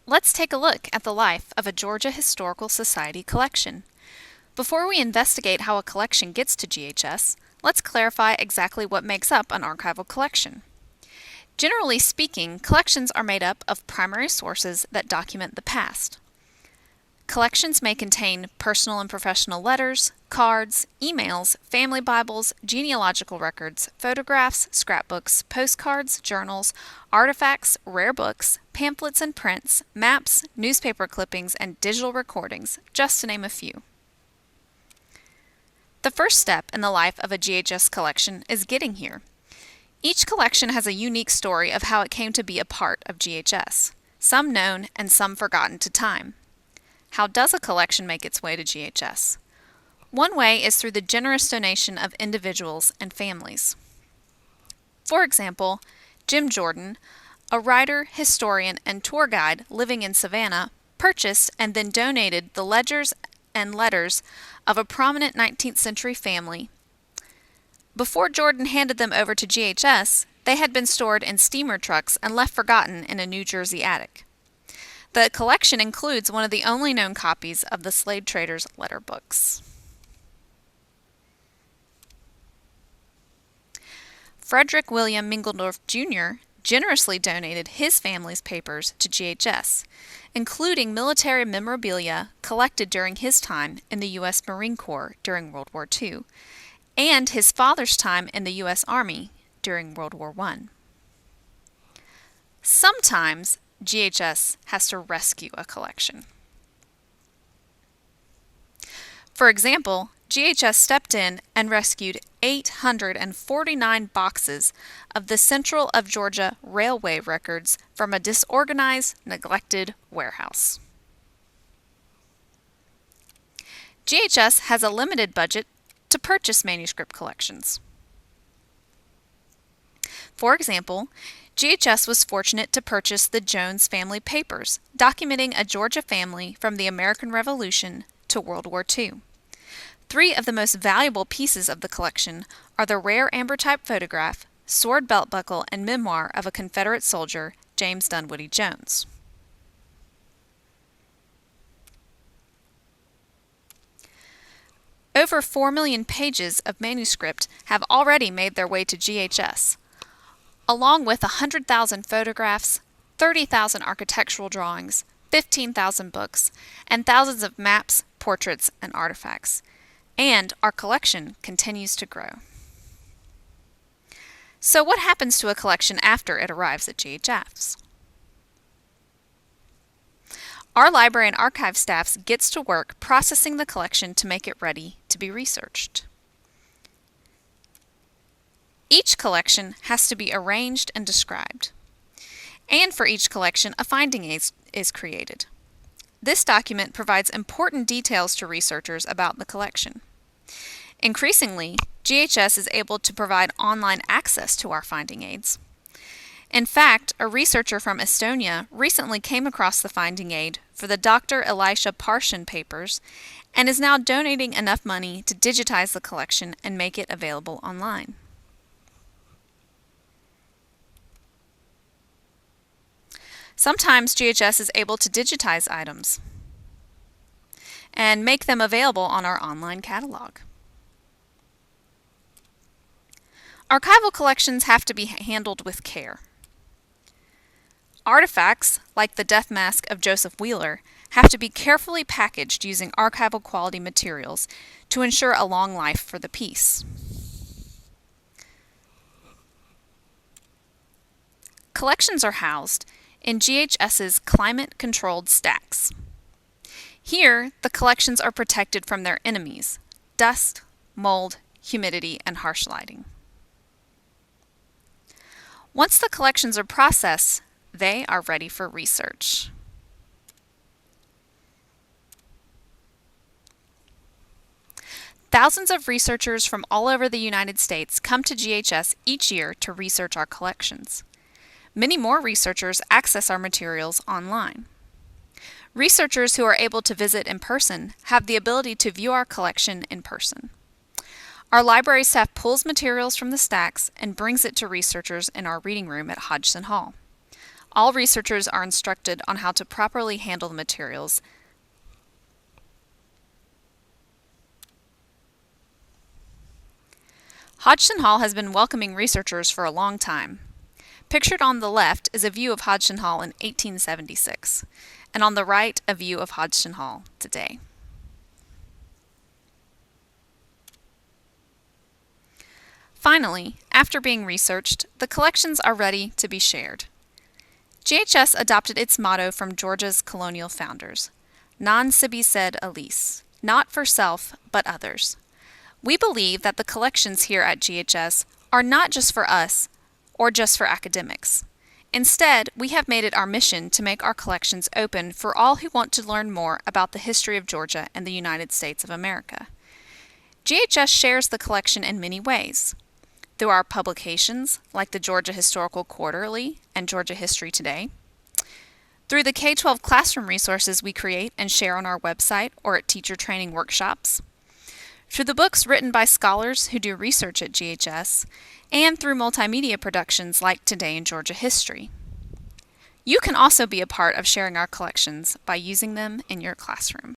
Let's take a look at the life of a Georgia Historical Society collection. Before we investigate how a collection gets to GHS, let's clarify exactly what makes up an archival collection. Generally speaking, collections are made up of primary sources that document the past. Collections may contain personal and professional letters, cards, emails, family Bibles, genealogical records, photographs, scrapbooks, postcards, journals, artifacts, rare books, pamphlets and prints, maps, newspaper clippings, and digital recordings, just to name a few. The first step in the life of a GHS collection is getting here. Each collection has a unique story of how it came to be a part of GHS, some known and some forgotten to time. How does a collection make its way to GHS? One way is through the generous donation of individuals and families. For example, Jim Jordan, a writer, historian, and tour guide living in Savannah, purchased and then donated the ledgers and letters of a prominent 19th century family. Before Jordan handed them over to GHS, they had been stored in steamer trucks and left forgotten in a New Jersey attic. The collection includes one of the only known copies of the slave traders' letter books. Frederick William Mingledorff Jr. generously donated his family's papers to GHS, including military memorabilia collected during his time in the U.S. Marine Corps during World War II, and his father's time in the U.S. Army during World War I. Sometimes GHS has to rescue a collection. For example, GHS stepped in and rescued 849 boxes of the Central of Georgia Railway records from a disorganized, neglected warehouse. GHS has a limited budget to purchase manuscript collections. For example, GHS was fortunate to purchase the Jones family papers, documenting a Georgia family from the American Revolution to World War II. Three of the most valuable pieces of the collection are the rare ambrotype photograph, sword belt buckle, and memoir of a Confederate soldier, James Dunwoody Jones. Over 4 million pages of manuscript have already made their way to GHS, along with 100,000 photographs, 30,000 architectural drawings, 15,000 books, and thousands of maps, portraits, and artifacts. And our collection continues to grow. So what happens to a collection after it arrives at GHS? Our library and archive staff gets to work processing the collection to make it ready to be researched. Each collection has to be arranged and described. And for each collection, a finding aid is created. This document provides important details to researchers about the collection. Increasingly, GHS is able to provide online access to our finding aids. In fact, a researcher from Estonia recently came across the finding aid for the Dr. Elisha Parshin papers and is now donating enough money to digitize the collection and make it available online. Sometimes GHS is able to digitize items and make them available on our online catalog. Archival collections have to be handled with care. Artifacts, like the death mask of Joseph Wheeler, have to be carefully packaged using archival quality materials to ensure a long life for the piece. Collections are housed in GHS's climate-controlled stacks. Here, the collections are protected from their enemies: dust, mold, humidity, and harsh lighting. Once the collections are processed, they are ready for research. Thousands of researchers from all over the United States come to GHS each year to research our collections. Many more researchers access our materials online. Researchers who are able to visit in person have the ability to view our collection in person. Our library staff pulls materials from the stacks and brings it to researchers in our reading room at Hodgson Hall. All researchers are instructed on how to properly handle the materials. Hodgson Hall has been welcoming researchers for a long time. Pictured on the left is a view of Hodgson Hall in 1876, and on the right a view of Hodgson Hall today. Finally, after being researched, the collections are ready to be shared. GHS adopted its motto from Georgia's colonial founders, Non sibi sed aliis, not for self, but others. We believe that the collections here at GHS are not just for us or just for academics. Instead, we have made it our mission to make our collections open for all who want to learn more about the history of Georgia and the United States of America. GHS shares the collection in many ways. Through our publications, like the Georgia Historical Quarterly and Georgia History Today. Through the K-12 classroom resources we create and share on our website or at teacher training workshops. Through the books written by scholars who do research at GHS, and through multimedia productions like Today in Georgia History. You can also be a part of sharing our collections by using them in your classroom.